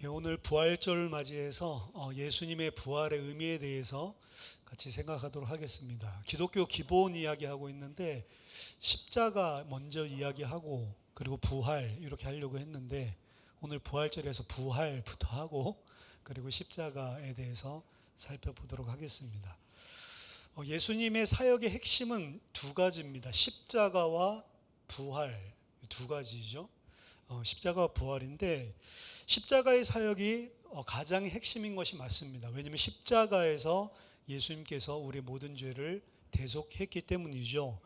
예, 오늘 부활절을 맞이해서 예수님의 부활의 의미에 대해서 같이 생각하도록 하겠습니다. 기독교 기본 이야기하고 있는데 십자가 먼저 이야기하고 그리고 부활 이렇게 하려고 했는데 오늘 부활절에서 부활부터 하고 그리고 십자가에 대해서 살펴보도록 하겠습니다. 예수님의 사역의 핵심은 두 가지입니다. 십자가와 부활 두 가지죠. 십자가와 부활인데 십자가의 사역이 가장 핵심인 것이 맞습니다. 왜냐하면 십자가에서 예수님께서 우리 모든 죄를 대속했기 때문이죠.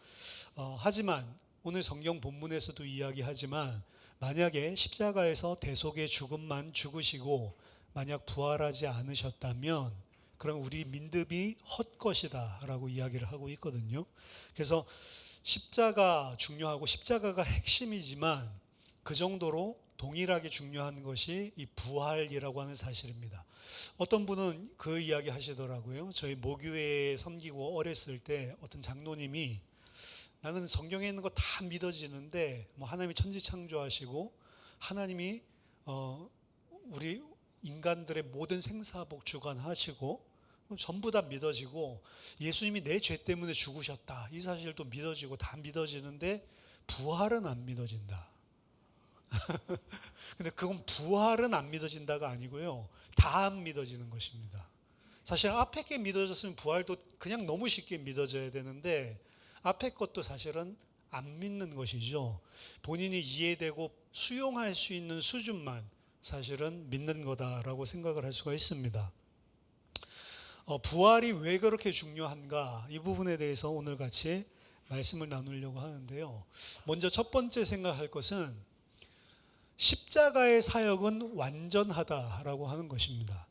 하지만 오늘 성경 본문에서도 이야기하지만 만약에 십자가에서 대속의 죽음만 죽으시고 만약 부활하지 않으셨다면 그럼 우리 민듭이 헛것이다 라고 이야기를 하고 있거든요. 그래서 십자가 중요하고 십자가가 핵심이지만 그 정도로 동일하게 중요한 것이 이 부활이라고 하는 사실입니다. 어떤 분은 그 이야기 하시더라고요. 저희 모교회에 섬기고 어렸을 때 어떤 장로님이 나는 성경에 있는 거 다 믿어지는데 뭐 하나님이 천지창조하시고 하나님이 우리 인간들의 모든 생사복 주관하시고 전부 다 믿어지고 예수님이 내 죄 때문에 죽으셨다 이 사실도 믿어지고 다 믿어지는데 부활은 안 믿어진다. 근데 그건 부활은 안 믿어진다가 아니고요. 다 안 믿어지는 것입니다. 사실 앞에 게 믿어졌으면 부활도 그냥 너무 쉽게 믿어져야 되는데 앞에 것도 사실은 안 믿는 것이죠. 본인이 이해되고 수용할 수 있는 수준만 사실은 믿는 거다라고 생각을 할 수가 있습니다. 부활이 왜 그렇게 중요한가 이 부분에 대해서 오늘 같이 말씀을 나누려고 하는데요. 먼저 첫 번째 생각할 것은 십자가의 사역은 완전하다라고 하는 것입니다.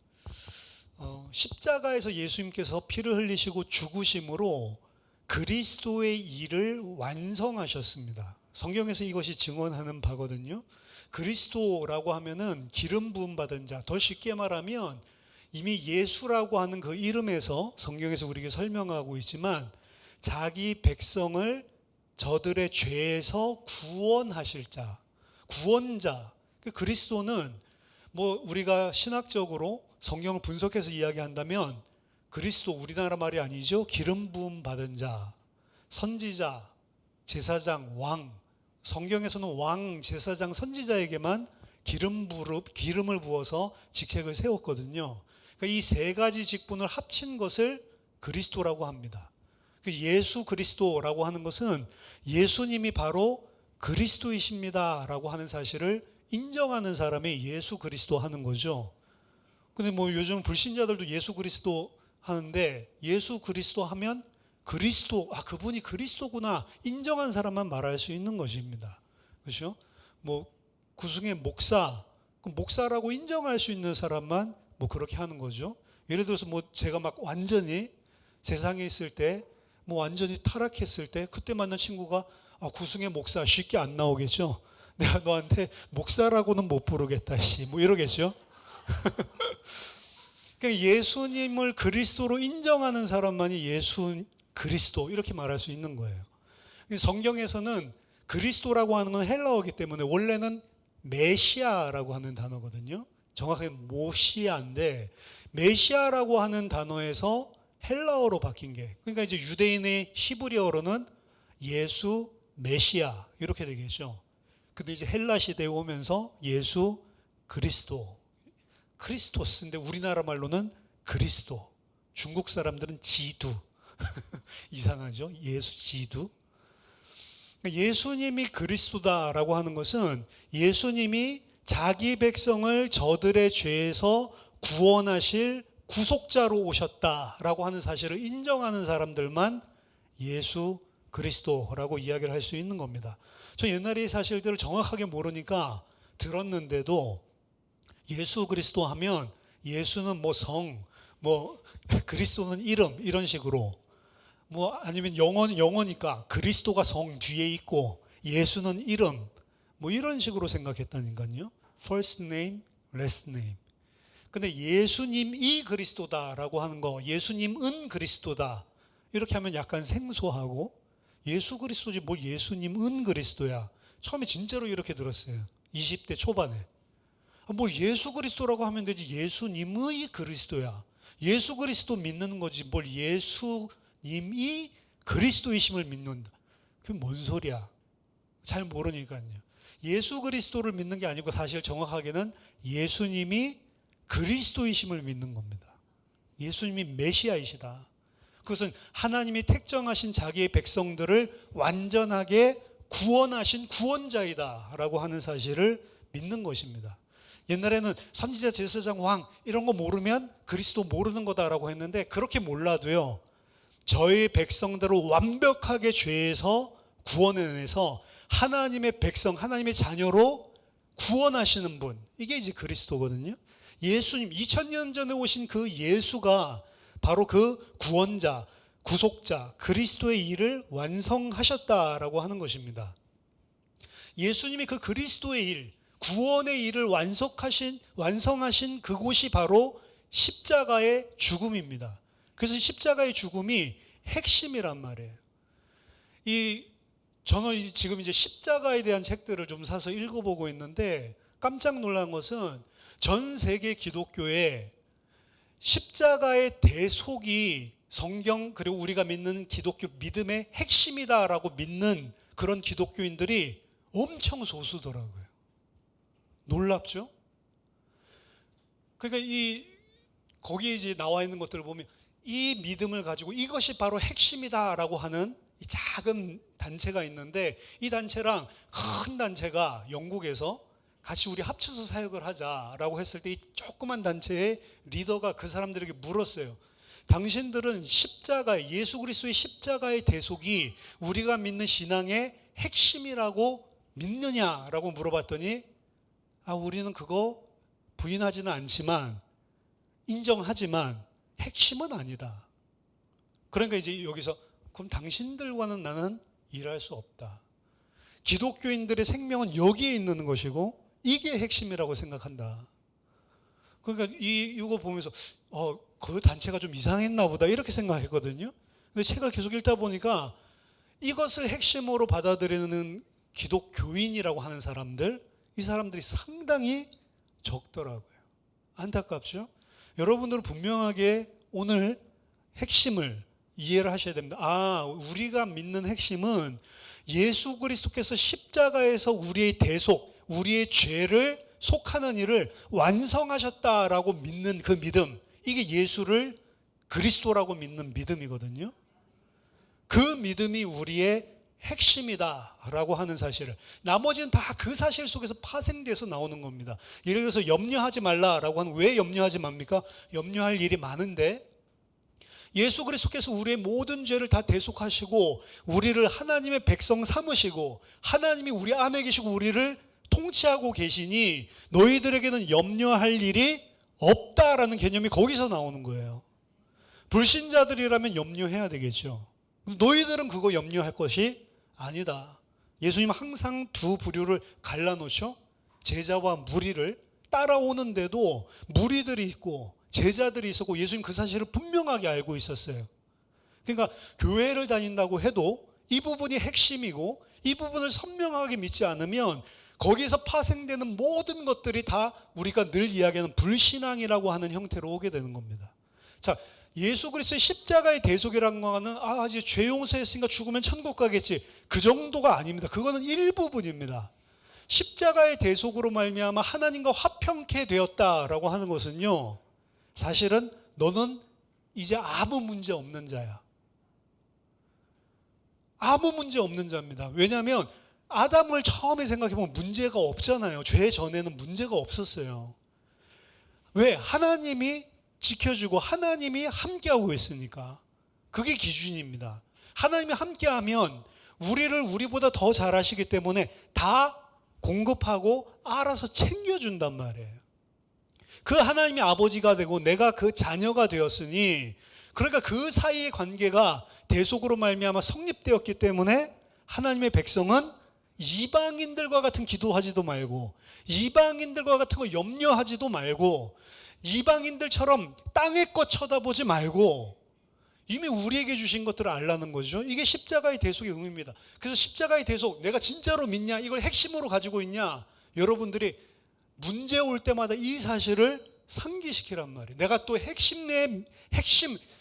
십자가에서 예수님께서 피를 흘리시고 죽으심으로 그리스도의 일을 완성하셨습니다. 성경에서 이것이 증언하는 바거든요. 그리스도라고 하면은 기름 부음 받은 자, 더 쉽게 말하면 이미 예수라고 하는 그 이름에서 성경에서 우리에게 설명하고 있지만 자기 백성을 저들의 죄에서 구원하실 자, 구원자. 그리스도는 뭐 우리가 신학적으로 성경을 분석해서 이야기한다면 그리스도 우리나라 말이 아니죠. 기름 부음 받은 자, 선지자, 제사장, 왕. 성경에서는 왕, 제사장, 선지자에게만 기름을 부어서 직책을 세웠거든요. 그러니까 이 세 가지 직분을 합친 것을 그리스도라고 합니다. 예수 그리스도라고 하는 것은 예수님이 바로 그리스도이십니다 라고 하는 사실을 인정하는 사람이 예수 그리스도 하는 거죠. 근데 뭐 요즘 불신자들도 예수 그리스도 하는데 예수 그리스도 하면 그리스도, 그분이 그리스도구나 인정한 사람만 말할 수 있는 것입니다. 그렇죠? 뭐 구승의 목사, 목사라고 인정할 수 있는 사람만 뭐 그렇게 하는 거죠. 예를 들어서 뭐 제가 막 완전히 세상에 있을 때 뭐 완전히 타락했을 때 그때 만난 친구가 구승의 목사 쉽게 안 나오겠죠. 내가 너한테 목사라고는 못 부르겠다 뭐 이러겠죠. 그러니까 예수님을 그리스도로 인정하는 사람만이 예수 그리스도 이렇게 말할 수 있는 거예요. 성경에서는 그리스도라고 하는 건 헬라어이기 때문에 원래는 메시아라고 하는 단어거든요. 정확하게 모시아인데 메시아라고 하는 단어에서 헬라어로 바뀐 게 그러니까 이제 유대인의 히브리어로는 예수 메시아 이렇게 되겠죠. 근데 이제 헬라 시대에 오면서 예수 그리스도 크리스토스인데 우리나라 말로는 그리스도. 중국 사람들은 지두. 이상하죠? 예수 지두. 예수님이 그리스도다라고 하는 것은 예수님이 자기 백성을 저들의 죄에서 구원하실 구속자로 오셨다라고 하는 사실을 인정하는 사람들만 예수 그리스도라고 이야기를 할 수 있는 겁니다. 저 옛날에 이 사실들을 정확하게 모르니까 들었는데도 예수 그리스도 하면 예수는 뭐 성, 뭐 그리스도는 이름 이런 식으로 뭐 아니면 영어니까 그리스도가 성 뒤에 있고 예수는 이름 뭐 이런 식으로 생각했다니까요. First name, last name. 근데 예수님이 그리스도다라고 하는 거, 예수님은 그리스도다 이렇게 하면 약간 생소하고 예수 그리스도지 뭘 예수님은 그리스도야. 처음에 진짜로 이렇게 들었어요. 20대 초반에. 뭐 예수 그리스도라고 하면 되지 예수님의 그리스도야. 예수 그리스도 믿는 거지 뭘 예수님이 그리스도이심을 믿는다. 그게 뭔 소리야? 잘 모르니까요. 예수 그리스도를 믿는 게 아니고 사실 정확하게는 예수님이 그리스도이심을 믿는 겁니다. 예수님이 메시아이시다. 그것은 하나님이 택정하신 자기의 백성들을 완전하게 구원하신 구원자이다 라고 하는 사실을 믿는 것입니다. 옛날에는 선지자, 제사장, 왕 이런 거 모르면 그리스도 모르는 거다라고 했는데 그렇게 몰라도요, 저희 백성들을 완벽하게 죄에서 구원해내서 하나님의 백성, 하나님의 자녀로 구원하시는 분, 이게 이제 그리스도거든요. 예수님, 2000년 전에 오신 그 예수가 바로 그 구원자, 구속자, 그리스도의 일을 완성하셨다라고 하는 것입니다. 예수님이 그 그리스도의 일, 구원의 일을 완성하신 그곳이 바로 십자가의 죽음입니다. 그래서 십자가의 죽음이 핵심이란 말이에요. 저는 지금 이제 십자가에 대한 책들을 좀 사서 읽어보고 있는데 깜짝 놀란 것은 전 세계 기독교에 십자가의 대속이 성경 그리고 우리가 믿는 기독교 믿음의 핵심이다라고 믿는 그런 기독교인들이 엄청 소수더라고요. 놀랍죠? 그러니까 거기에 이제 나와 있는 것들을 보면 이 믿음을 가지고 이것이 바로 핵심이다라고 하는 이 작은 단체가 있는데, 이 단체랑 큰 단체가 영국에서 같이 우리 합쳐서 사역을 하자라고 했을 때 이 조그만 단체의 리더가 그 사람들에게 물었어요. 당신들은 예수 그리스도의 십자가의 대속이 우리가 믿는 신앙의 핵심이라고 믿느냐라고 물어봤더니 우리는 그거 부인하지는 않지만 인정하지만 핵심은 아니다. 그러니까 이제 여기서 그럼 당신들과는 나는 일할 수 없다. 기독교인들의 생명은 여기에 있는 것이고 이게 핵심이라고 생각한다. 그러니까 이거 보면서 그 단체가 좀 이상했나 보다 이렇게 생각했거든요. 근데 책을 계속 읽다 보니까 이것을 핵심으로 받아들이는 기독교인이라고 하는 사람들, 이 사람들이 상당히 적더라고요. 안타깝죠? 여러분들은 분명하게 오늘 핵심을 이해를 하셔야 됩니다. 우리가 믿는 핵심은 예수 그리스도께서 십자가에서 우리의 대속, 우리의 죄를 속하는 일을 완성하셨다라고 믿는 그 믿음, 이게 예수를 그리스도라고 믿는 믿음이거든요. 그 믿음이 우리의 핵심이다라고 하는 사실을, 나머지는 다 그 사실 속에서 파생돼서 나오는 겁니다. 예를 들어서 염려하지 말라라고 하는, 왜 염려하지 맙니까? 염려할 일이 많은데 예수 그리스도께서 우리의 모든 죄를 다 대속하시고 우리를 하나님의 백성 삼으시고 하나님이 우리 안에 계시고 우리를 통치하고 계시니 너희들에게는 염려할 일이 없다라는 개념이 거기서 나오는 거예요. 불신자들이라면 염려해야 되겠죠. 너희들은 그거 염려할 것이 아니다. 예수님은 항상 두 부류를 갈라놓죠. 제자와 무리를. 따라오는데도 무리들이 있고 제자들이 있었고 예수님 그 사실을 분명하게 알고 있었어요. 그러니까 교회를 다닌다고 해도 이 부분이 핵심이고 이 부분을 선명하게 믿지 않으면 거기서 파생되는 모든 것들이 다 우리가 늘 이야기하는 불신앙이라고 하는 형태로 오게 되는 겁니다. 자, 예수 그리스도의 십자가의 대속이라는 거는 이제 죄 용서했으니까 죽으면 천국 가겠지, 그 정도가 아닙니다. 그거는 일부분입니다. 십자가의 대속으로 말미암아 하나님과 화평케 되었다라고 하는 것은요, 사실은 너는 이제 아무 문제 없는 자야. 아무 문제 없는 자입니다. 왜냐하면 아담을 처음에 생각해보면 문제가 없잖아요. 죄 전에는 문제가 없었어요. 왜? 하나님이 지켜주고 하나님이 함께하고 있으니까. 그게 기준입니다. 하나님이 함께하면 우리를 우리보다 더 잘하시기 때문에 다 공급하고 알아서 챙겨준단 말이에요. 그 하나님이 아버지가 되고 내가 그 자녀가 되었으니, 그러니까 그 사이의 관계가 대속으로 말미암아 성립되었기 때문에 하나님의 백성은 이방인들과 같은 기도하지도 말고 이방인들과 같은 거 염려하지도 말고 이방인들처럼 땅의 것 쳐다보지 말고 이미 우리에게 주신 것들을 알라는 거죠. 이게 십자가의 대속의 의미입니다. 그래서 십자가의 대속, 내가 진짜로 믿냐, 이걸 핵심으로 가지고 있냐, 여러분들이 문제 올 때마다 이 사실을 상기시키란 말이에요. 내가 또 핵심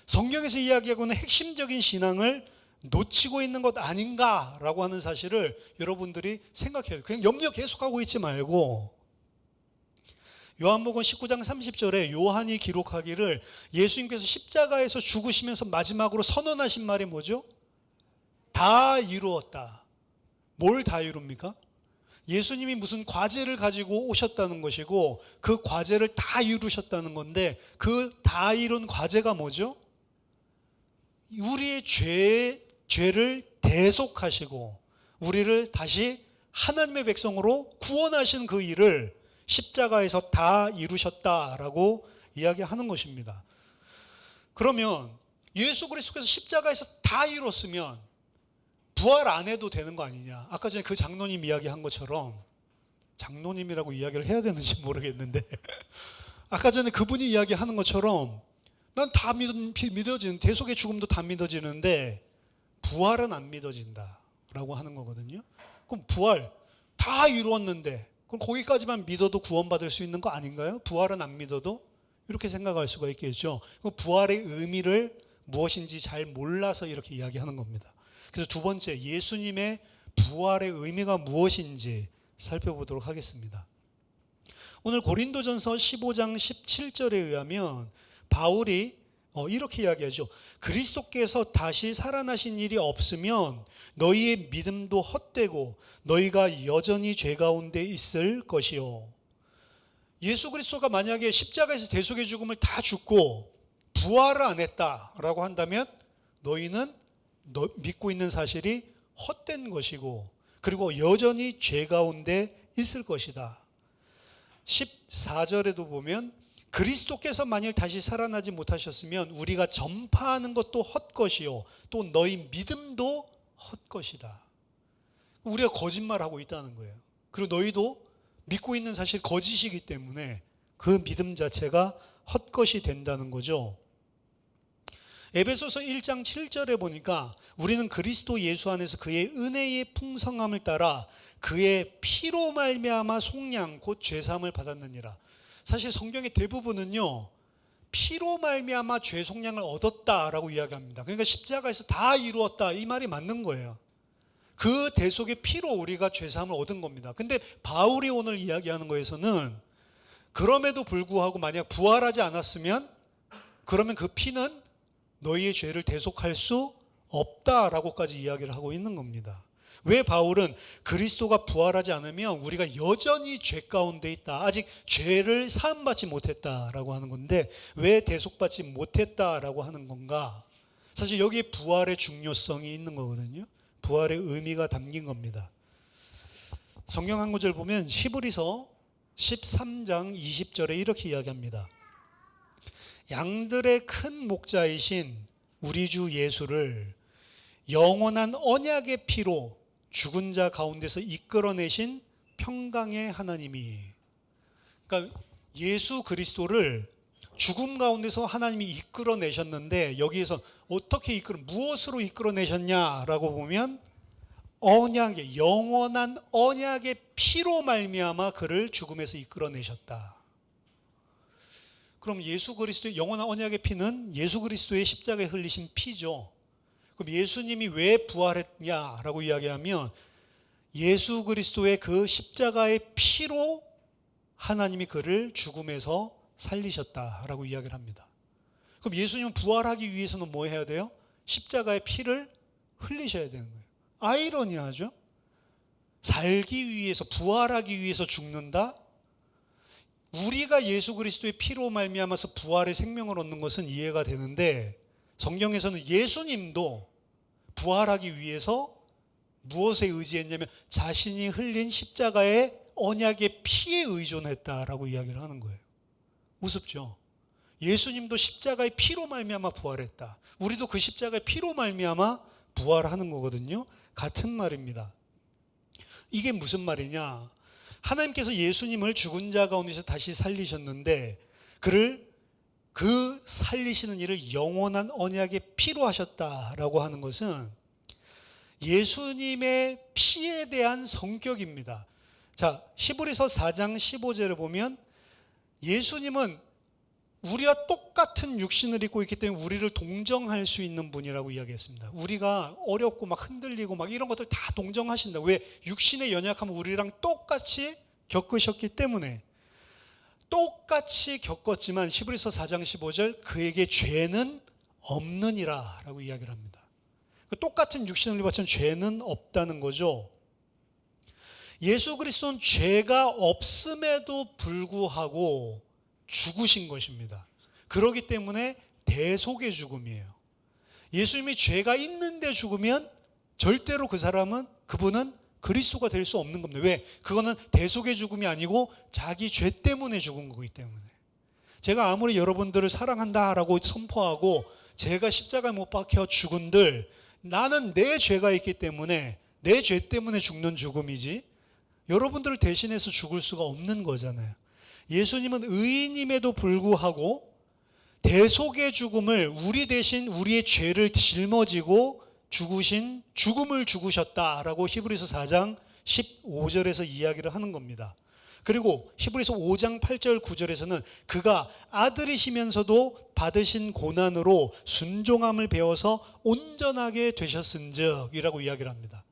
성경에서 이야기하고 있는 핵심적인 신앙을 놓치고 있는 것 아닌가라고 하는 사실을 여러분들이 생각해요. 그냥 염려 계속하고 있지 말고, 요한복음 19장 30절에 요한이 기록하기를 예수님께서 십자가에서 죽으시면서 마지막으로 선언하신 말이 뭐죠? 다 이루었다. 뭘 다 이룹니까? 예수님이 무슨 과제를 가지고 오셨다는 것이고 그 과제를 다 이루셨다는 건데, 그 다 이룬 과제가 뭐죠? 우리의 죄를 대속하시고 우리를 다시 하나님의 백성으로 구원하신 그 일을 십자가에서 다 이루셨다라고 이야기하는 것입니다. 그러면 예수 그리스도께서 십자가에서 다 이뤘으면 부활 안 해도 되는 거 아니냐? 아까 전에 그 장로님 이야기한 것처럼, 장로님이라고 이야기를 해야 되는지 모르겠는데 아까 전에 그분이 이야기하는 것처럼 난 다 믿어지는, 대속의 죽음도 다 믿어지는데 부활은 안 믿어진다라고 하는 거거든요. 그럼 부활 다 이루었는데 그럼 거기까지만 믿어도 구원받을 수 있는 거 아닌가요? 부활은 안 믿어도? 이렇게 생각할 수가 있겠죠. 부활의 의미를 무엇인지 잘 몰라서 이렇게 이야기하는 겁니다. 그래서 두 번째, 예수님의 부활의 의미가 무엇인지 살펴보도록 하겠습니다. 오늘 고린도전서 15장 17절에 의하면 바울이 이렇게 이야기하죠. 그리스도께서 다시 살아나신 일이 없으면 너희의 믿음도 헛되고 너희가 여전히 죄 가운데 있을 것이요. 예수 그리스도가 만약에 십자가에서 대속의 죽음을 다 죽고 부활을 안 했다라고 한다면 너희는 믿고 있는 사실이 헛된 것이고, 그리고 여전히 죄 가운데 있을 것이다. 14절에도 보면 그리스도께서 만일 다시 살아나지 못하셨으면 우리가 전파하는 것도 헛것이요 또 너희 믿음도 헛것이다. 우리가 거짓말하고 있다는 거예요. 그리고 너희도 믿고 있는 사실 거짓이기 때문에 그 믿음 자체가 헛것이 된다는 거죠. 에베소서 1장 7절에 보니까 우리는 그리스도 예수 안에서 그의 은혜의 풍성함을 따라 그의 피로 말미암아 속량 곧 죄사함을 받았느니라. 사실 성경의 대부분은요, 피로 말미암아 죄 속량을 얻었다라고 이야기합니다. 그러니까 십자가에서 다 이루었다, 이 말이 맞는 거예요. 그 대속의 피로 우리가 죄사함을 얻은 겁니다. 근데 바울이 오늘 이야기하는 거에서는 그럼에도 불구하고 만약 부활하지 않았으면 그러면 그 피는 너희의 죄를 대속할 수 없다라고까지 이야기를 하고 있는 겁니다. 왜 바울은 그리스도가 부활하지 않으면 우리가 여전히 죄 가운데 있다, 아직 죄를 사함받지 못했다라고 하는 건데, 왜 대속받지 못했다라고 하는 건가? 사실 여기에 부활의 중요성이 있는 거거든요. 부활의 의미가 담긴 겁니다. 성경 한 구절 보면 히브리서 13장 20절에 이렇게 이야기합니다. 양들의 큰 목자이신 우리 주 예수를 영원한 언약의 피로 죽은 자 가운데서 이끌어내신 평강의 하나님이, 그러니까 예수 그리스도를 죽음 가운데서 하나님이 이끌어내셨는데, 여기에서 어떻게 무엇으로 이끌어내셨냐라고 보면 언약의, 영원한 언약의 피로 말미암아 그를 죽음에서 이끌어내셨다. 그럼 예수 그리스도의 영원한 언약의 피는 예수 그리스도의 십자가에 흘리신 피죠. 그럼 예수님이 왜 부활했냐라고 이야기하면 예수 그리스도의 그 십자가의 피로 하나님이 그를 죽음에서 살리셨다라고 이야기를 합니다. 그럼 예수님은 부활하기 위해서는 뭐 해야 돼요? 십자가의 피를 흘리셔야 되는 거예요. 아이러니하죠? 살기 위해서, 부활하기 위해서 죽는다? 우리가 예수 그리스도의 피로 말미암아서 부활의 생명을 얻는 것은 이해가 되는데, 성경에서는 예수님도 부활하기 위해서 무엇에 의지했냐면 자신이 흘린 십자가의 언약의 피에 의존했다라고 이야기를 하는 거예요. 우습죠? 예수님도 십자가의 피로 말미암아 부활했다. 우리도 그 십자가의 피로 말미암아 부활하는 거거든요. 같은 말입니다. 이게 무슨 말이냐? 하나님께서 예수님을 죽은 자 가운데서 다시 살리셨는데 그를 그 살리시는 일을 영원한 언약의 피로 하셨다라고 하는 것은 예수님의 피에 대한 성격입니다. 자, 히브리서 4장 15절에 보면 예수님은 우리와 똑같은 육신을 입고 있기 때문에 우리를 동정할 수 있는 분이라고 이야기했습니다. 우리가 어렵고 막 흔들리고 막 이런 것들 다 동정하신다. 왜? 육신의 연약함을 우리랑 똑같이 겪으셨기 때문에. 똑같이 겪었지만 히브리서 4장 15절 그에게 죄는 없느니라 라고 이야기를 합니다. 똑같은 육신을 입었지만 죄는 없다는 거죠. 예수 그리스도는 죄가 없음에도 불구하고 죽으신 것입니다. 그렇기 때문에 대속의 죽음이에요. 예수님이 죄가 있는데 죽으면 절대로 그분은 그리스도가 될 수 없는 겁니다. 왜? 그거는 대속의 죽음이 아니고 자기 죄 때문에 죽은 거기 때문에. 제가 아무리 여러분들을 사랑한다라고 선포하고 제가 십자가에 못 박혀 죽은들 나는 내 죄가 있기 때문에 내 죄 때문에 죽는 죽음이지 여러분들을 대신해서 죽을 수가 없는 거잖아요. 예수님은 의인임에도 불구하고 대속의 죽음을 우리 대신 우리의 죄를 짊어지고 죽음을 죽으셨다라고 히브리서 4장 15절에서 이야기를 하는 겁니다. 그리고 히브리서 5장 8절 9절에서는 그가 아들이시면서도 받으신 고난으로 순종함을 배워서 온전하게 되셨은즉 이라고 이야기를 합니다.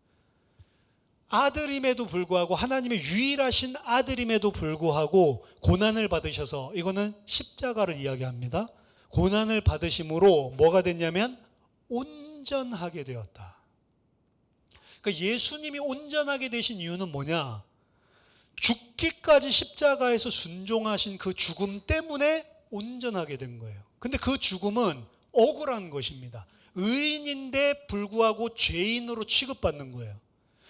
아들임에도 불구하고 하나님의 유일하신 아들임에도 불구하고 고난을 받으셔서 이거는 십자가를 이야기합니다. 고난을 받으심으로 뭐가 됐냐면 온전하게 되었다. 그러니까 예수님이 온전하게 되신 이유는 뭐냐? 죽기까지 십자가에서 순종하신 그 죽음 때문에 온전하게 된 거예요. 근데 그 죽음은 억울한 것입니다. 의인인데 불구하고 죄인으로 취급받는 거예요.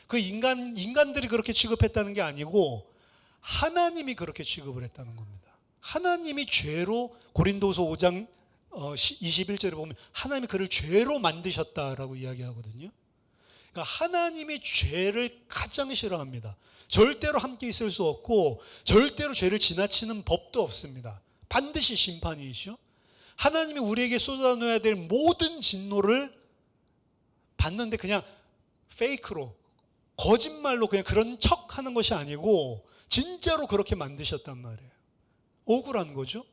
그 인간들이 그렇게 취급했다는 게 아니고 하나님이 그렇게 취급을 했다는 겁니다. 하나님이 죄로 고린도서 5장 21절에 보면 하나님이 그를 죄로 만드셨다라고 이야기하거든요. 그러니까 하나님이 죄를 가장 싫어합니다. 절대로 함께 있을 수 없고 절대로 죄를 지나치는 법도 없습니다. 반드시 심판이시죠. 하나님이 우리에게 쏟아놓아야 될 모든 진노를 받는데 그냥 페이크로 거짓말로 그냥 그런 척 하는 것이 아니고 진짜로 그렇게 만드셨단 말이에요. 억울한 거죠.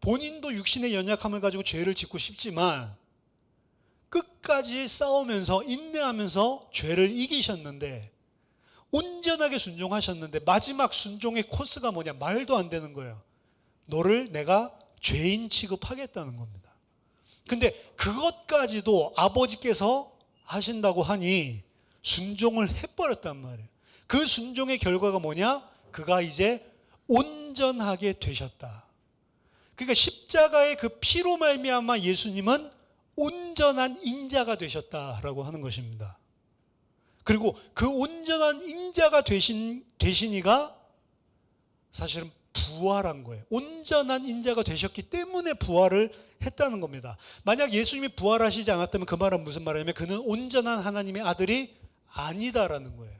본인도 육신의 연약함을 가지고 죄를 짓고 싶지만 끝까지 싸우면서 인내하면서 죄를 이기셨는데 온전하게 순종하셨는데 마지막 순종의 코스가 뭐냐? 말도 안 되는 거예요. 너를 내가 죄인 취급하겠다는 겁니다. 근데 그것까지도 아버지께서 하신다고 하니 순종을 해버렸단 말이에요. 그 순종의 결과가 뭐냐? 그가 이제 온전하게 되셨다. 그러니까 십자가의 그 피로 말미암아 예수님은 온전한 인자가 되셨다라고 하는 것입니다. 그리고 그 온전한 인자가 되시니가 사실은 부활한 거예요. 온전한 인자가 되셨기 때문에 부활을 했다는 겁니다. 만약 예수님이 부활하시지 않았다면 그 말은 무슨 말이냐면 그는 온전한 하나님의 아들이 아니다라는 거예요.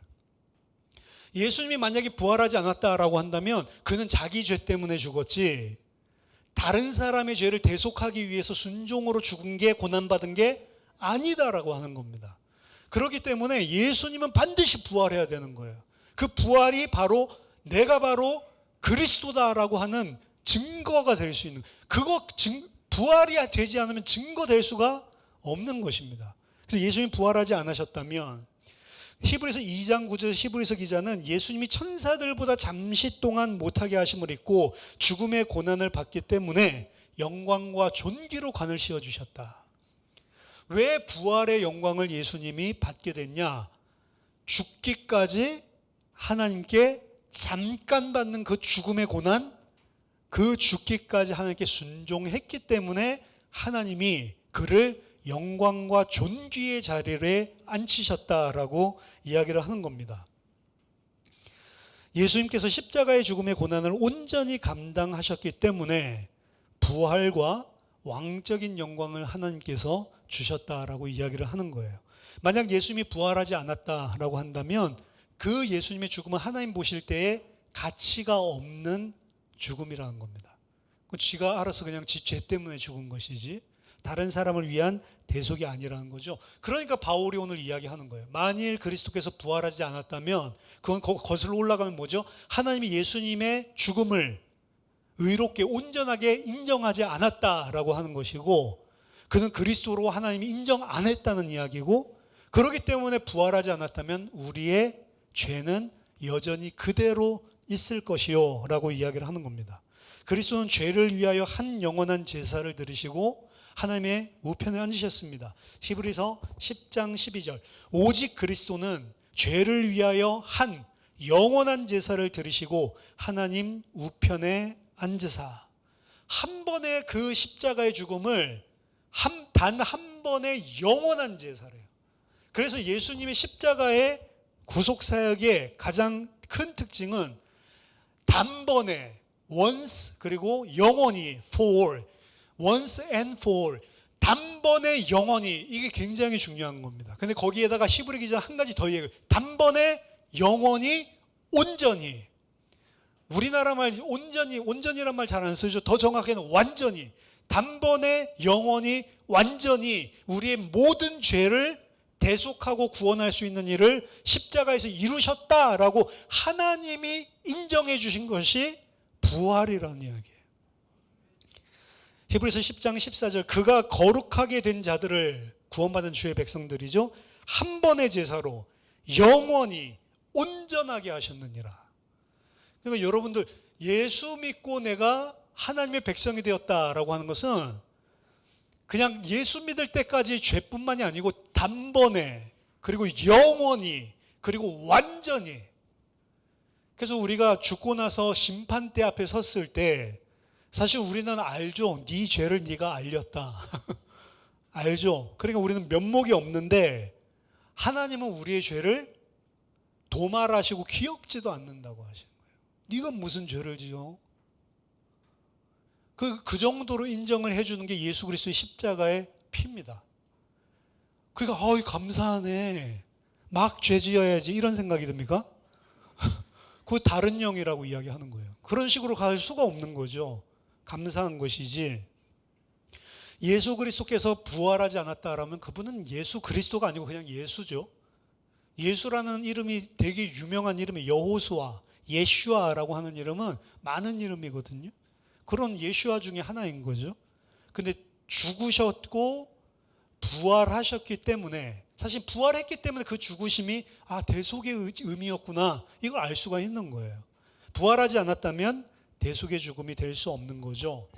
예수님이 만약에 부활하지 않았다라고 한다면 그는 자기 죄 때문에 죽었지 다른 사람의 죄를 대속하기 위해서 순종으로 죽은 게 고난받은 게 아니다라고 하는 겁니다. 그렇기 때문에 예수님은 반드시 부활해야 되는 거예요. 그 부활이 바로 내가 바로 그리스도다라고 하는 증거가 될 수 있는 부활이 되지 않으면 증거될 수가 없는 것입니다. 그래서 예수님이 부활하지 않으셨다면 히브리서 2장 9절 히브리서 기자는 예수님이 천사들보다 잠시 동안 못하게 하심을 입고 죽음의 고난을 받기 때문에 영광과 존귀로 관을 씌워주셨다. 왜 부활의 영광을 예수님이 받게 됐냐? 죽기까지 하나님께 잠깐 받는 그 죽음의 고난, 그 죽기까지 하나님께 순종했기 때문에 하나님이 그를 영광과 존귀의 자리에 앉히셨다라고 이야기를 하는 겁니다. 예수님께서 십자가의 죽음의 고난을 온전히 감당하셨기 때문에 부활과 왕적인 영광을 하나님께서 주셨다라고 이야기를 하는 거예요. 만약 예수님이 부활하지 않았다라고 한다면 그 예수님의 죽음은 하나님 보실 때에 가치가 없는 죽음이라는 겁니다. 지가 알아서 그냥 지 죄 때문에 죽은 것이지 다른 사람을 위한 대속이 아니라는 거죠. 그러니까 바울이 오늘 이야기하는 거예요. 만일 그리스도께서 부활하지 않았다면 그건 거슬러 올라가면 뭐죠? 하나님이 예수님의 죽음을 의롭게 온전하게 인정하지 않았다라고 하는 것이고, 그는 그리스도로 하나님이 인정 안 했다는 이야기고, 그렇기 때문에 부활하지 않았다면 우리의 죄는 여전히 그대로 있을 것이요 라고 이야기를 하는 겁니다. 그리스도는 죄를 위하여 한 영원한 제사를 드리시고 하나님의 우편에 앉으셨습니다. 히브리서 10장 12절, 오직 그리스도는 죄를 위하여 한 영원한 제사를 드리시고 하나님 우편에 앉으사. 한 번의 그 십자가의 죽음을 단 한 번의 영원한 제사래요. 그래서 예수님의 십자가의 구속사역의 가장 큰 특징은 단번에 once 그리고 영원히 for, once and for, 단번에 영원히, 이게 굉장히 중요한 겁니다. 근데 거기에다가 히브리 기자 한 가지 더 얘기해요. 단번에 영원히 온전히. 우리나라 말 온전히란 말 잘 안 쓰죠. 더 정확히는 완전히, 단번에 영원히 완전히 우리의 모든 죄를 대속하고 구원할 수 있는 일을 십자가에서 이루셨다라고 하나님이 인정해 주신 것이 부활이라는 이야기예요. 히브리서 10장 14절, 그가 거룩하게 된 자들을, 구원받은 주의 백성들이죠, 한 번의 제사로 영원히 온전하게 하셨느니라. 그러니까 여러분들, 예수 믿고 내가 하나님의 백성이 되었다라고 하는 것은 그냥 예수 믿을 때까지 죄뿐만이 아니고 단번에, 그리고 영원히, 그리고 완전히. 그래서 우리가 죽고 나서 심판대 앞에 섰을 때 사실 우리는 알죠. 네 죄를 네가 알렸다. 알죠. 그러니까 우리는 면목이 없는데 하나님은 우리의 죄를 도말하시고 기억지도 않는다고 하시는 거예요. 네가 무슨 죄를 지어? 그 정도로 인정을 해주는 게 예수 그리스도의 십자가의 피입니다. 그러니까 감사하네, 막 죄 지어야지, 이런 생각이 듭니까? 그 다른 영이라고 이야기하는 거예요. 그런 식으로 갈 수가 없는 거죠. 감사한 것이지. 예수 그리스도께서 부활하지 않았다라면 그분은 예수 그리스도가 아니고 그냥 예수죠. 예수라는 이름이 되게 유명한 이름이 여호수아, 예슈아라고 하는 이름은 많은 이름이거든요. 그런 예슈아 중에 하나인 거죠. 근데 죽으셨고 부활하셨기 때문에, 사실 부활했기 때문에 그 죽으심이 대속의 의미였구나, 이걸 알 수가 있는 거예요. 부활하지 않았다면 대속의 죽음이 될 수 없는 거죠.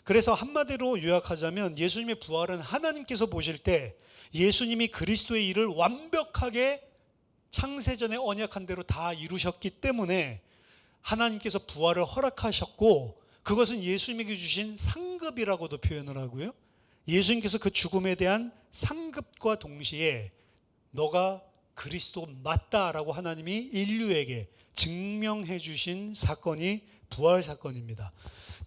그래서 한마디로 요약하자면 예수님의 부활은 하나님께서 보실 때 예수님이 그리스도의 일을 완벽하게 창세전에 언약한 대로 다 이루셨기 때문에 하나님께서 부활을 허락하셨고, 그것은 예수님에게 주신 상급이라고도 표현을 하고요. 예수님께서 그 죽음에 대한 상급과 동시에 너가 그리스도 맞다라고 하나님이 인류에게 증명해 주신 사건이 부활 사건입니다.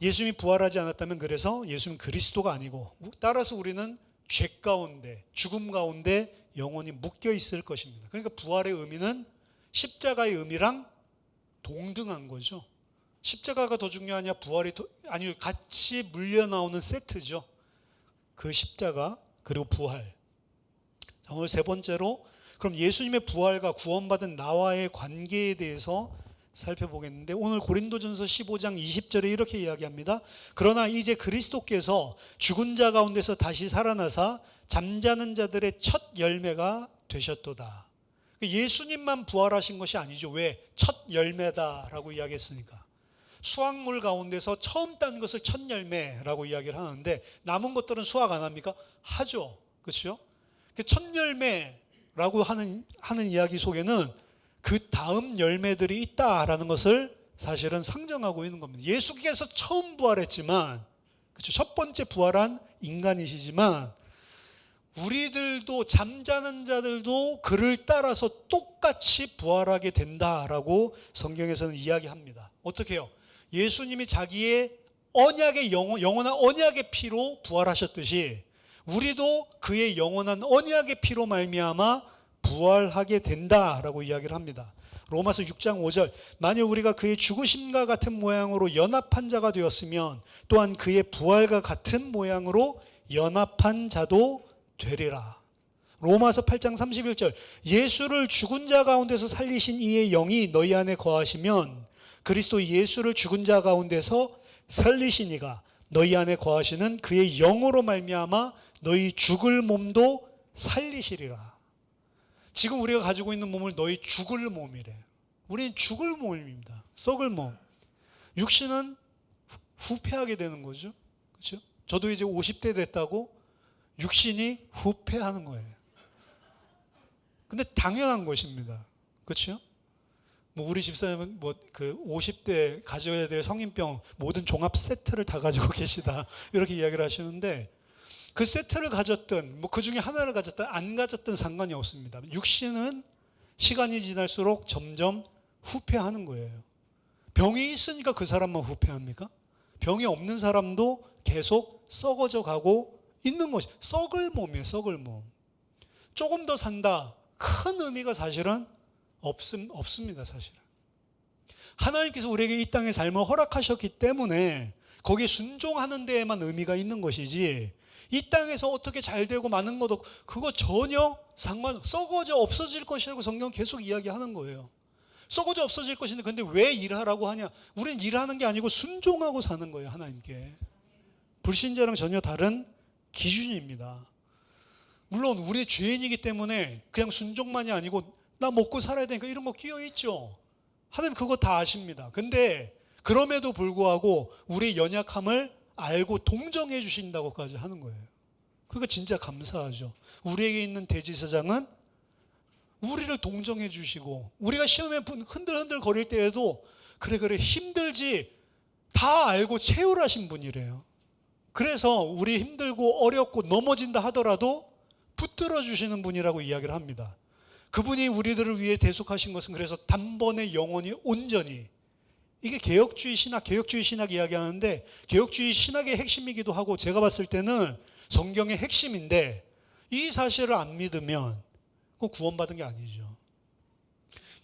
예수님이 부활하지 않았다면 그래서 예수님은 그리스도가 아니고, 따라서 우리는 죄 가운데, 죽음 가운데 영원히 묶여 있을 것입니다. 그러니까 부활의 의미는 십자가의 의미랑 동등한 거죠. 십자가가 더 중요하냐, 부활이 아니요, 같이 물려 나오는 세트죠. 그 십자가 그리고 부활. 자, 오늘 세 번째로 그럼 예수님의 부활과 구원받은 나와의 관계에 대해서 살펴보겠는데, 오늘 고린도전서 15장 20절에 이렇게 이야기합니다. 그러나 이제 그리스도께서 죽은 자 가운데서 다시 살아나사 잠자는 자들의 첫 열매가 되셨도다. 예수님만 부활하신 것이 아니죠. 왜? 첫 열매다라고 이야기했으니까. 수확물 가운데서 처음 딴 것을 첫 열매라고 이야기를 하는데, 남은 것들은 수확 안 합니까? 하죠. 그렇죠? 첫 열매라고 하는 이야기 속에는 그 다음 열매들이 있다라는 것을 사실은 상정하고 있는 겁니다. 예수께서 처음 부활했지만, 그렇죠? 첫 번째 부활한 인간이시지만 우리들도, 잠자는 자들도 그를 따라서 똑같이 부활하게 된다라고 성경에서는 이야기합니다. 어떻게 해요? 예수님이 자기의 언약의 영원한 언약의 피로 부활하셨듯이 우리도 그의 영원한 언약의 피로 말미암아 부활하게 된다라고 이야기를 합니다. 로마서 6장 5절, 만일 우리가 그의 죽으심과 같은 모양으로 연합한 자가 되었으면 또한 그의 부활과 같은 모양으로 연합한 자도 되리라. 로마서 8장 31절 예수를 죽은 자 가운데서 살리신 이의 영이 너희 안에 거하시면 그리스도 예수를 죽은 자 가운데서 살리신 이가 너희 안에 거하시는 그의 영으로 말미암아 너희 죽을 몸도 살리시리라. 지금 우리가 가지고 있는 몸을 너희 죽을 몸이래. 우리는 죽을 몸입니다. 썩을 몸. 육신은 후패하게 되는 거죠. 그렇죠? 저도 이제 50대 됐다고 육신이 후패하는 거예요. 근데 당연한 것입니다. 그렇죠? 뭐 우리 집사님은 뭐 그 50대 가져야 될 성인병 모든 종합 세트를 다 가지고 계시다. 이렇게 이야기를 하시는데 그 세트를 가졌든 뭐 그 중에 하나를 가졌든 안 가졌든 상관이 없습니다. 육신은 시간이 지날수록 점점 후패하는 거예요. 병이 있으니까 그 사람만 후패합니까? 병이 없는 사람도 계속 썩어져 가고 있는 것이 썩을 몸이에요. 썩을 몸. 조금 더 산다. 큰 의미가 사실은 없습니다. 사실은. 하나님께서 우리에게 이 땅의 삶을 허락하셨기 때문에 거기에 순종하는 데에만 의미가 있는 것이지 이 땅에서 어떻게 잘 되고 많은 것도 그거 전혀 썩어져 없어질 것이라고 성경은 계속 이야기하는 거예요. 썩어져 없어질 것인데 근데 왜 일하라고 하냐? 우린 일하는 게 아니고 순종하고 사는 거예요. 하나님께. 불신자랑 전혀 다른 기준입니다. 물론 우리 죄인이기 때문에 그냥 순종만이 아니고 나 먹고 살아야 되니까 이런 거 끼어 있죠. 하나님 그거 다 아십니다. 근데 그럼에도 불구하고 우리의 연약함을 알고 동정해 주신다고까지 하는 거예요. 그거 진짜 감사하죠. 우리에게 있는 대지사장은 우리를 동정해 주시고 우리가 시험에 흔들흔들 거릴 때에도 그래 힘들지 다 알고 체휼하신 분이래요. 그래서 우리 힘들고 어렵고 넘어진다 하더라도 붙들어 주시는 분이라고 이야기를 합니다. 그분이 우리들을 위해 대속하신 것은 그래서 단번에 영원히 온전히 이게 개혁주의 신학 이야기하는데 개혁주의 신학의 핵심이기도 하고 제가 봤을 때는 성경의 핵심인데 이 사실을 안 믿으면 그건 구원받은 게 아니죠.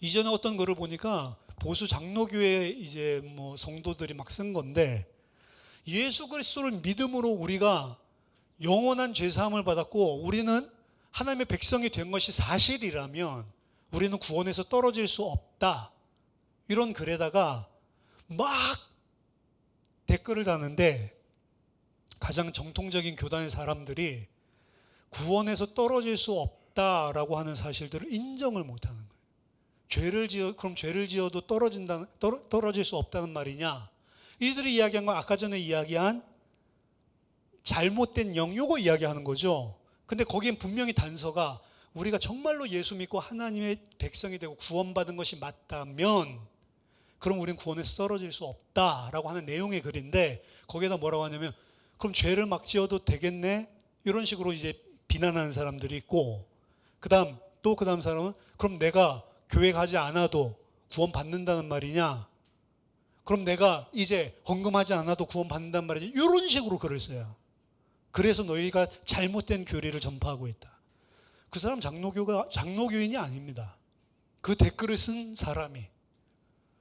이전에 어떤 글을 보니까 보수 장로교회 이제 뭐 성도들이 막 쓴 건데 예수 그리스도를 믿음으로 우리가 영원한 죄사함을 받았고 우리는 하나님의 백성이 된 것이 사실이라면 우리는 구원에서 떨어질 수 없다. 이런 글에다가 막 댓글을 다는데 가장 정통적인 교단의 사람들이 구원에서 떨어질 수 없다라고 하는 사실들을 인정을 못하는 거예요. 그럼 죄를 지어도 떨어질 수 없다는 말이냐? 이들이 이야기한 건 아까 전에 이야기한 잘못된 영 요거 이야기하는 거죠. 근데 거기엔 분명히 단서가 우리가 정말로 예수 믿고 하나님의 백성이 되고 구원받은 것이 맞다면 그럼 우린 구원에서 떨어질 수 없다라고 하는 내용의 글인데 거기에다 뭐라고 하냐면 그럼 죄를 막 지어도 되겠네? 이런 식으로 이제 비난하는 사람들이 있고 그 다음 사람은 그럼 내가 교회 가지 않아도 구원받는다는 말이냐? 그럼 내가 이제 헌금하지 않아도 구원받는단 말이지? 이런 식으로 글을 써요. 그래서 너희가 잘못된 교리를 전파하고 있다. 그 사람 장로교인이 아닙니다. 그 댓글을 쓴 사람이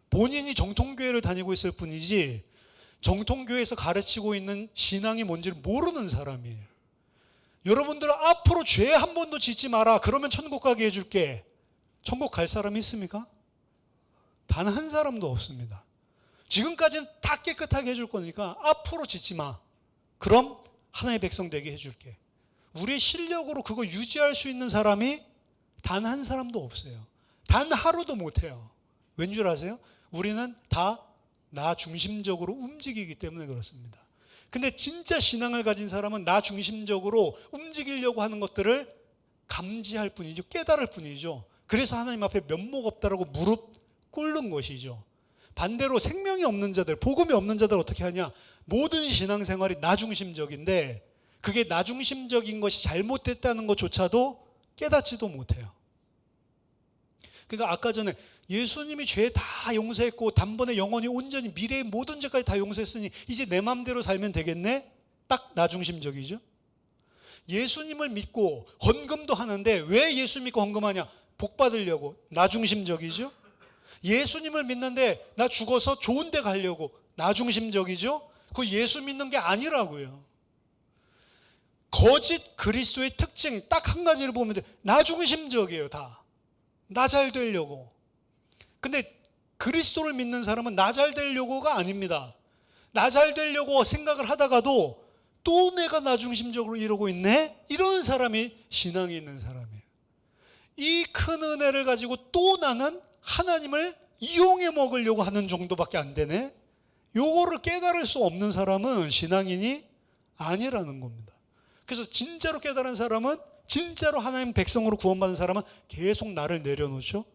본인이 정통교회를 다니고 있을 뿐이지 정통교회에서 가르치고 있는 신앙이 뭔지를 모르는 사람이에요. 여러분들 앞으로 죄 한 번도 짓지 마라. 그러면 천국 가게 해줄게. 천국 갈 사람이 있습니까? 단 한 사람도 없습니다. 지금까지는 다 깨끗하게 해줄 거니까 앞으로 짓지 마. 그럼 하나의 백성 되게 해줄게. 우리의 실력으로 그거 유지할 수 있는 사람이 단 한 사람도 없어요. 단 하루도 못해요. 왠 줄 아세요? 우리는 다 나 중심적으로 움직이기 때문에 그렇습니다. 근데 진짜 신앙을 가진 사람은 나 중심적으로 움직이려고 하는 것들을 감지할 뿐이죠. 깨달을 뿐이죠. 그래서 하나님 앞에 면목 없다라고 무릎 꿇는 것이죠. 반대로 생명이 없는 자들, 복음이 없는 자들 어떻게 하냐? 모든 신앙생활이 나 중심적인데 그게 나 중심적인 것이 잘못됐다는 것조차도 깨닫지도 못해요. 그러니까 아까 전에 예수님이 죄 다 용서했고 단번에 영원히 온전히 미래의 모든 죄까지 다 용서했으니 이제 내 마음대로 살면 되겠네? 딱 나 중심적이죠. 예수님을 믿고 헌금도 하는데 왜 예수 믿고 헌금하냐? 복 받으려고. 나 중심적이죠. 예수님을 믿는데 나 죽어서 좋은 데 가려고. 나 중심적이죠. 그 예수 믿는 게 아니라고요. 거짓 그리스도의 특징 딱 한 가지를 보면 돼. 나 중심적이에요. 다. 나 잘 되려고. 근데 그리스도를 믿는 사람은 나 잘 되려고가 아닙니다. 나 잘 되려고 생각을 하다가도 또 내가 나 중심적으로 이러고 있네? 이런 사람이 신앙이 있는 사람이에요. 이 큰 은혜를 가지고 또 나는 하나님을 이용해 먹으려고 하는 정도밖에 안 되네? 요거를 깨달을 수 없는 사람은 신앙인이 아니라는 겁니다. 그래서 진짜로 깨달은 사람은, 진짜로 하나님 백성으로 구원받은 사람은 계속 나를 내려놓죠.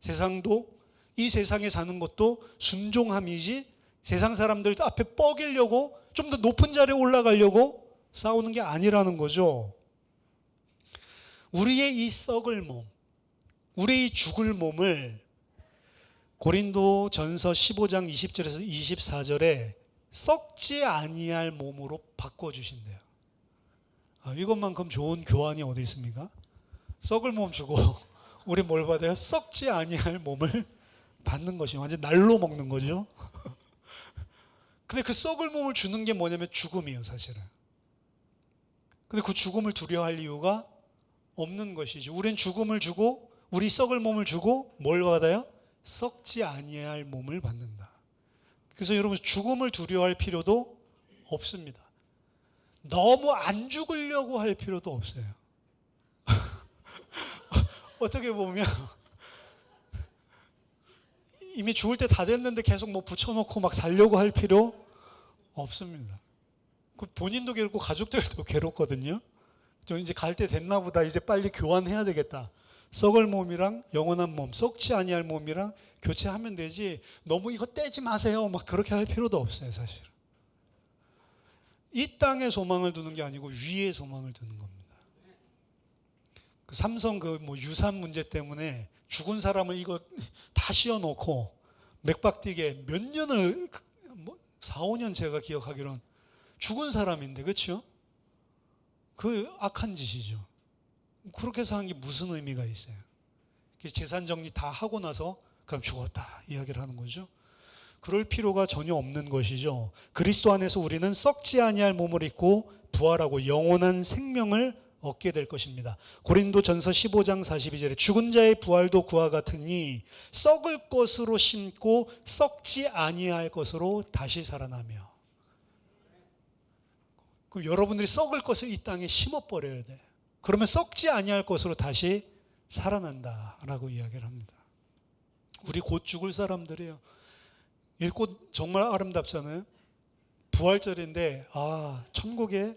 세상도, 이 세상에 사는 것도 순종함이지 세상 사람들 앞에 뻐기려고 좀 더 높은 자리에 올라가려고 싸우는 게 아니라는 거죠. 우리의 이 썩을 몸, 우리의 이 죽을 몸을 고린도 전서 15장 20절에서 24절에 썩지 아니할 몸으로 바꿔주신대요. 이것만큼 좋은 교환이 어디 있습니까? 썩을 몸 주고 우리 뭘 받아요? 썩지 아니할 몸을 받는 것이 완전 날로 먹는 거죠. 근데 그 썩을 몸을 주는 게 뭐냐면 죽음이에요, 사실은. 근데 그 죽음을 두려워할 이유가 없는 것이죠. 우린 죽음을 주고 우리 썩을 몸을 주고 뭘 받아요? 썩지 아니할 몸을 받는다. 그래서 여러분 죽음을 두려워할 필요도 없습니다. 너무 안 죽으려고 할 필요도 없어요. 어떻게 보면 이미 죽을 때 다 됐는데 계속 뭐 붙여놓고 막 살려고 할 필요 없습니다. 본인도 괴롭고 가족들도 괴롭거든요. 좀 이제 갈 때 됐나 보다. 이제 빨리 교환해야 되겠다. 썩을 몸이랑 영원한 몸, 썩지 아니할 몸이랑 교체하면 되지. 너무 이거 떼지 마세요. 막 그렇게 할 필요도 없어요, 사실은. 이 땅에 소망을 두는 게 아니고 위에 소망을 두는 겁니다. 그 삼성 유산 문제 때문에 죽은 사람을 이거 다 씌워놓고 맥박 뛰게 몇 년을 4, 5년 제가 기억하기로는 죽은 사람인데, 그렇죠? 그 악한 짓이죠. 그렇게 해서 한 게 무슨 의미가 있어요? 재산 정리 다 하고 나서 그럼 죽었다 이야기를 하는 거죠. 그럴 필요가 전혀 없는 것이죠. 그리스도 안에서 우리는 썩지 아니할 몸을 입고 부활하고 영원한 생명을 얻게 될 것입니다. 고린도전서 15장 42절에 죽은 자의 부활도 그와 같으니 썩을 것으로 심고 썩지 아니할 것으로 다시 살아나며. 그럼 여러분들이 썩을 것을 이 땅에 심어버려야 돼. 그러면 썩지 아니할 것으로 다시 살아난다라고 이야기를 합니다. 우리 곧 죽을 사람들이에요. 이 꽃 정말 아름답잖아요. 부활절인데 천국에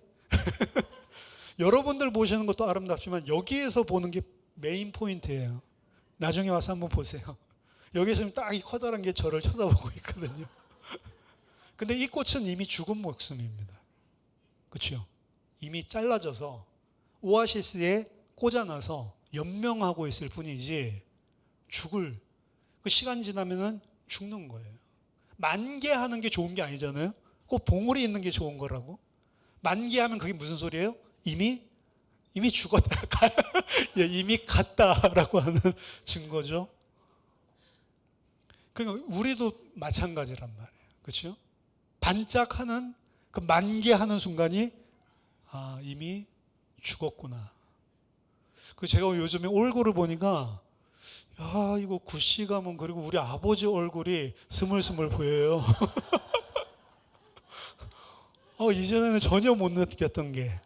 여러분들 보시는 것도 아름답지만 여기에서 보는 게 메인 포인트예요. 나중에 와서 한번 보세요. 여기서 딱 이 커다란 게 저를 쳐다보고 있거든요. 근데 이 꽃은 이미 죽은 목숨입니다. 그렇죠? 이미 잘라져서 오아시스에 꽂아놔서 연명하고 있을 뿐이지 죽을, 그 시간 지나면은 죽는 거예요. 만개하는 게 좋은 게 아니잖아요. 꼭 봉우리 있는 게 좋은 거라고. 만개하면 그게 무슨 소리예요? 이미 죽었다. 이미 갔다라고 하는 증거죠. 그러니까 우리도 마찬가지란 말이에요. 그렇죠? 반짝하는 그 만개하는 순간이 이미 죽었구나. 그 제가 요즘에 얼굴을 보니까 이거 구씨 가문 그리고 우리 아버지 얼굴이 스물스물 보여요. 이전에는 전혀 못 느꼈던 게.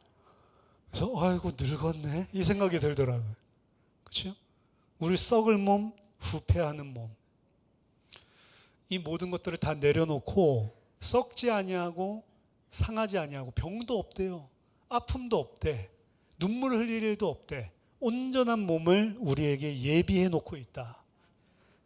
그래서 아이고 늙었네 이 생각이 들더라고요. 그렇죠? 우리 썩을 몸, 후패하는 몸, 이 모든 것들을 다 내려놓고 썩지 아니하고 상하지 아니하고 병도 없대요. 아픔도 없대. 눈물 흘릴 일도 없대. 온전한 몸을 우리에게 예비해 놓고 있다.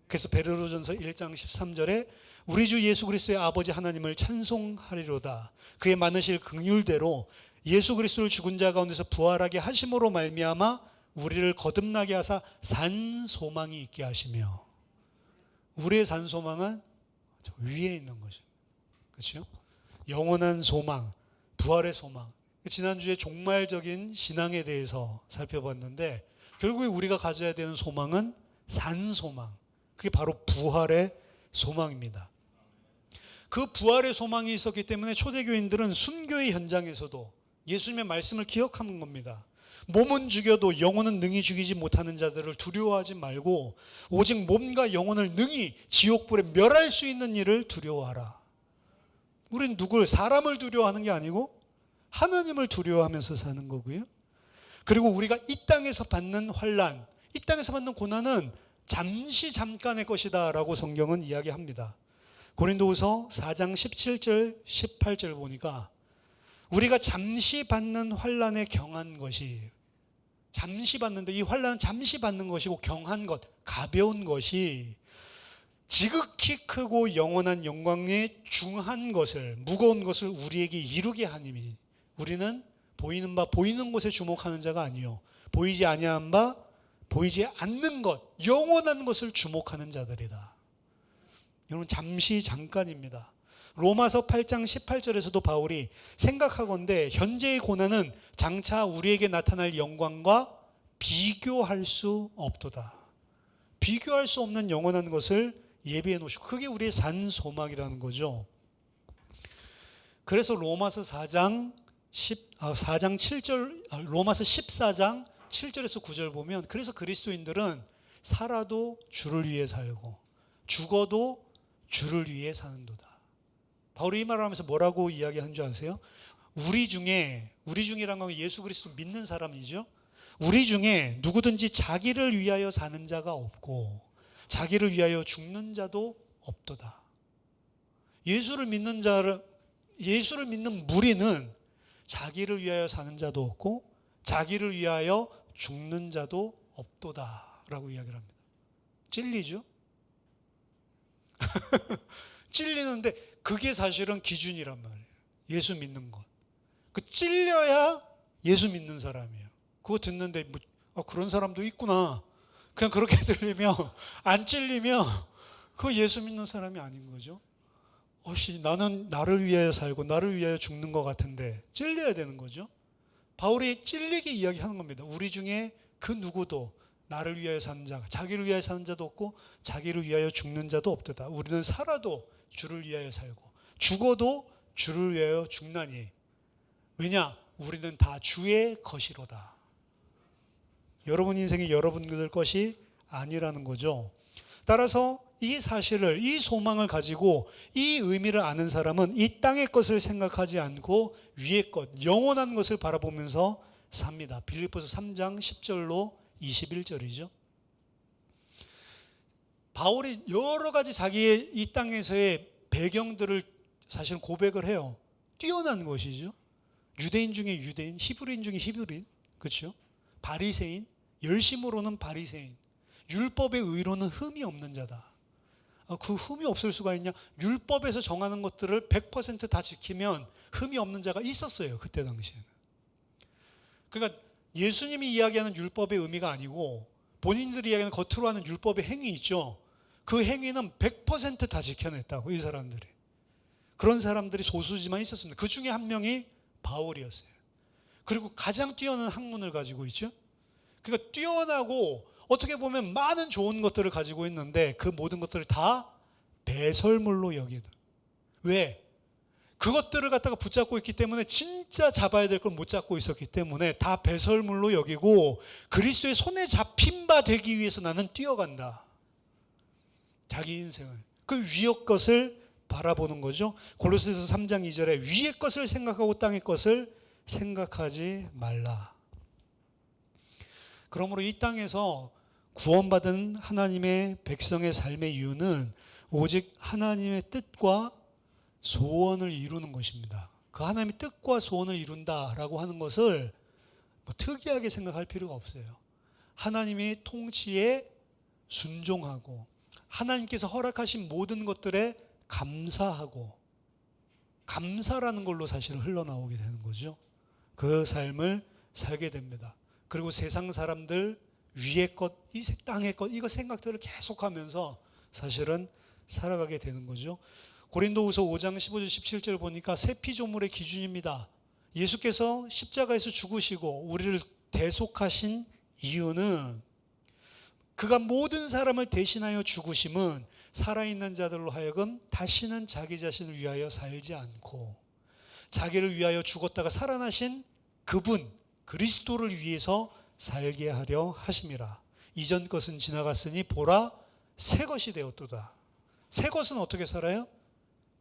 그래서 베드로전서 1장 13절에 우리 주 예수 그리스도의 아버지 하나님을 찬송하리로다. 그의 많으실 긍휼대로 예수 그리스도를 죽은 자 가운데서 부활하게 하심으로 말미암아 우리를 거듭나게 하사 산 소망이 있게 하시며. 우리의 산 소망은 위에 있는 거죠. 그렇죠? 영원한 소망, 부활의 소망. 지난주에 종말적인 신앙에 대해서 살펴봤는데 결국에 우리가 가져야 되는 소망은 산 소망. 그게 바로 부활의 소망입니다. 그 부활의 소망이 있었기 때문에 초대교인들은 순교의 현장에서도 예수님의 말씀을 기억하는 겁니다. 몸은 죽여도 영혼은 능히 죽이지 못하는 자들을 두려워하지 말고 오직 몸과 영혼을 능히 지옥불에 멸할 수 있는 일을 두려워하라. 우린 사람을 두려워하는 게 아니고 하나님을 두려워하면서 사는 거고요. 그리고 우리가 이 땅에서 받는 환난, 이 땅에서 받는 고난은 잠시 잠깐의 것이다 라고 성경은 이야기합니다. 고린도후서 4장 17절 18절 보니까 우리가 잠시 받는 환난에 경한 것이, 잠시 받는데 이 환난은 잠시 받는 것이고 경한 것, 가벼운 것이 지극히 크고 영원한 영광에 중한 것을, 무거운 것을 우리에게 이루게 하님이, 우리는 보이는 바 보이는 것에 주목하는 자가 아니요 보이지 아니한 바 보이지 않는 것, 영원한 것을 주목하는 자들이다. 여러분, 잠시 잠깐입니다. 로마서 8장 18절에서도 바울이 생각하건대 현재의 고난은 장차 우리에게 나타날 영광과 비교할 수 없도다. 비교할 수 없는 영원한 것을 예비해 놓으시고, 그게 우리의 산 소망이라는 거죠. 그래서 로마서 14장 7절에서 9절 보면, 그래서 그리스도인들은 살아도 주를 위해 살고 죽어도 주를 위해 사는도다. 바울이 이 말을 하면서 뭐라고 이야기한 줄 아세요? 우리 중이란 건 예수 그리스도 믿는 사람이죠. 우리 중에 누구든지 자기를 위하여 사는 자가 없고 자기를 위하여 죽는 자도 없도다. 예수를 믿는 무리는 자기를 위하여 사는 자도 없고 자기를 위하여 죽는 자도 없도다 라고 이야기를 합니다. 찔리죠? 찔리는데 그게 사실은 기준이란 말이에요. 예수 믿는 것. 그 찔려야 예수 믿는 사람이에요. 그거 듣는데 그런 사람도 있구나. 그냥 그렇게 들리면, 안 찔리면 그거 예수 믿는 사람이 아닌 거죠. 나는 나를 위하여 살고 나를 위하여 죽는 것 같은데 찔려야 되는 거죠. 바울이 찔리게 이야기하는 겁니다. 우리 중에 그 누구도 나를 위하여 사는 자가, 자기를 위하여 사는 자도 없고 자기를 위하여 죽는 자도 없도다. 우리는 살아도 주를 위하여 살고 죽어도 주를 위하여 죽나니, 왜냐? 우리는 다 주의 것이로다. 여러분 인생이 여러분들 것이 아니라는 거죠. 따라서 이 사실을, 이 소망을 가지고 이 의미를 아는 사람은 이 땅의 것을 생각하지 않고 위의 것, 영원한 것을 바라보면서 삽니다. 빌립보서 3장 10절로 21절이죠. 바울이 여러 가지 자기의 이 땅에서의 배경들을 사실 고백을 해요. 뛰어난 것이죠. 유대인 중에 유대인, 히브리인 중에 히브리인, 그렇죠? 바리새인, 열심으로는 바리새인, 율법의 의로는 흠이 없는 자다. 그 흠이 없을 수가 있냐? 율법에서 정하는 것들을 100% 다 지키면 흠이 없는 자가 있었어요. 그때 당시에는. 그러니까 예수님이 이야기하는 율법의 의미가 아니고 본인들이 이야기하는 겉으로 하는 율법의 행위 있죠. 그 행위는 100% 다 지켜냈다고, 이 사람들이. 그런 사람들이 소수지만 있었습니다. 그 중에 한 명이 바울이었어요. 그리고 가장 뛰어난 학문을 가지고 있죠. 그러니까 뛰어나고 어떻게 보면 많은 좋은 것들을 가지고 있는데 그 모든 것들을 다 배설물로 여기는. 왜? 그것들을 갖다가 붙잡고 있기 때문에, 진짜 잡아야 될 걸 못 잡고 있었기 때문에 다 배설물로 여기고 그리스도의 손에 잡힌 바 되기 위해서 나는 뛰어간다. 자기 인생을. 그 위의 것을 바라보는 거죠. 골로새서 3장 2절에 위의 것을 생각하고 땅의 것을 생각하지 말라. 그러므로 이 땅에서 구원받은 하나님의 백성의 삶의 이유는 오직 하나님의 뜻과 소원을 이루는 것입니다. 그 하나님의 뜻과 소원을 이룬다라고 하는 것을 특이하게 생각할 필요가 없어요. 하나님의 통치에 순종하고 하나님께서 허락하신 모든 것들에 감사하고, 감사라는 걸로 사실 흘러나오게 되는 거죠. 그 삶을 살게 됩니다. 그리고 세상 사람들, 위의 것, 이 땅의 것, 이거 생각들을 계속하면서 사실은 살아가게 되는 거죠. 고린도후서 5장 15절 17절 보니까 새 피조물의 기준입니다. 예수께서 십자가에서 죽으시고 우리를 대속하신 이유는, 그가 모든 사람을 대신하여 죽으심은 살아있는 자들로 하여금 다시는 자기 자신을 위하여 살지 않고 자기를 위하여 죽었다가 살아나신 그분 그리스도를 위해서 살게 하려 하심이라. 이전 것은 지나갔으니 보라 새 것이 되었도다. 새 것은 어떻게 살아요?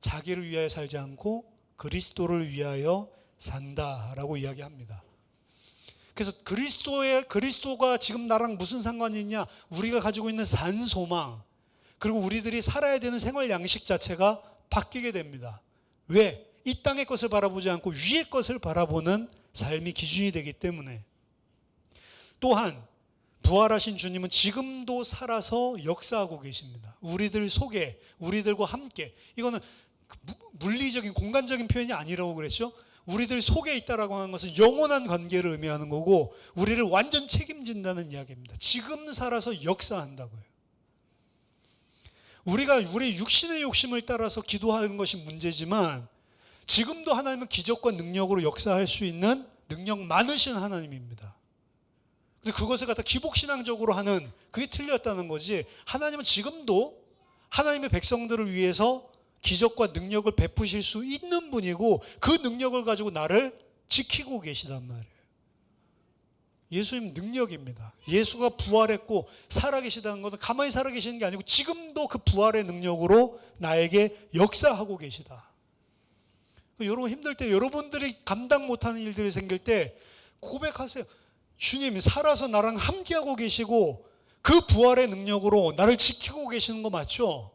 자기를 위하여 살지 않고 그리스도를 위하여 산다라고 이야기합니다. 그래서 그리스도가 지금 나랑 무슨 상관이 있냐? 우리가 가지고 있는 산 소망, 그리고 우리들이 살아야 되는 생활 양식 자체가 바뀌게 됩니다. 왜? 이 땅의 것을 바라보지 않고 위의 것을 바라보는 삶이 기준이 되기 때문에. 또한 부활하신 주님은 지금도 살아서 역사하고 계십니다. 우리들 속에, 우리들과 함께. 이거는 물리적인 공간적인 표현이 아니라고 그랬죠. 우리들 속에 있다라고 하는 것은 영원한 관계를 의미하는 거고, 우리를 완전 책임진다는 이야기입니다. 지금 살아서 역사한다고요. 우리가 우리 육신의 욕심을 따라서 기도하는 것이 문제지만, 지금도 하나님은 기적과 능력으로 역사할 수 있는 능력 많으신 하나님입니다. 근데 그것을 갖다 기복신앙적으로 하는, 그게 틀렸다는 거지. 하나님은 지금도 하나님의 백성들을 위해서 기적과 능력을 베푸실 수 있는 분이고, 그 능력을 가지고 나를 지키고 계시단 말이에요. 예수님 능력입니다. 예수가 부활했고 살아계시다는 것은 가만히 살아계시는 게 아니고 지금도 그 부활의 능력으로 나에게 역사하고 계시다. 여러분 힘들 때, 여러분들이 감당 못하는 일들이 생길 때 고백하세요. 주님 살아서 나랑 함께하고 계시고 그 부활의 능력으로 나를 지키고 계시는 거 맞죠?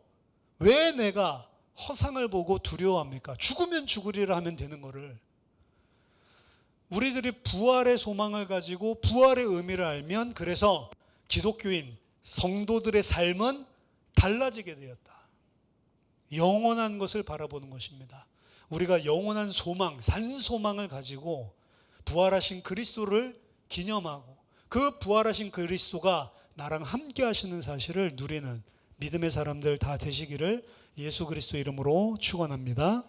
왜 내가 허상을 보고 두려워합니까? 죽으면 죽으리라 하면 되는 거를. 우리들이 부활의 소망을 가지고 부활의 의미를 알면, 그래서 기독교인 성도들의 삶은 달라지게 되었다. 영원한 것을 바라보는 것입니다. 우리가 영원한 소망, 산소망을 가지고 부활하신 그리스도를 기념하고 그 부활하신 그리스도가 나랑 함께 하시는 사실을 누리는 믿음의 사람들 다 되시기를 예수 그리스도 이름으로 축원합니다.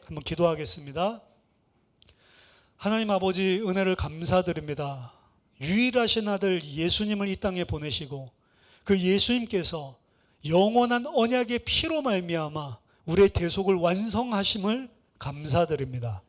한번 기도하겠습니다. 하나님 아버지, 은혜를 감사드립니다. 유일하신 아들 예수님을 이 땅에 보내시고 그 예수님께서 영원한 언약의 피로 말미암아 우리의 대속을 완성하심을 감사드립니다.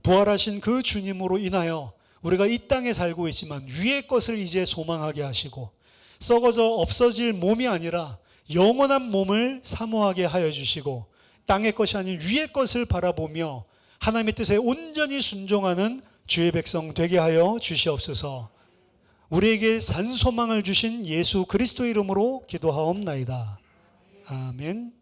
부활하신 그 주님으로 인하여 우리가 이 땅에 살고 있지만 위의 것을 이제 소망하게 하시고, 썩어져 없어질 몸이 아니라 영원한 몸을 사모하게 하여 주시고, 땅의 것이 아닌 위의 것을 바라보며 하나님의 뜻에 온전히 순종하는 주의 백성 되게 하여 주시옵소서. 우리에게 산소망을 주신 예수 그리스도 이름으로 기도하옵나이다. 아멘.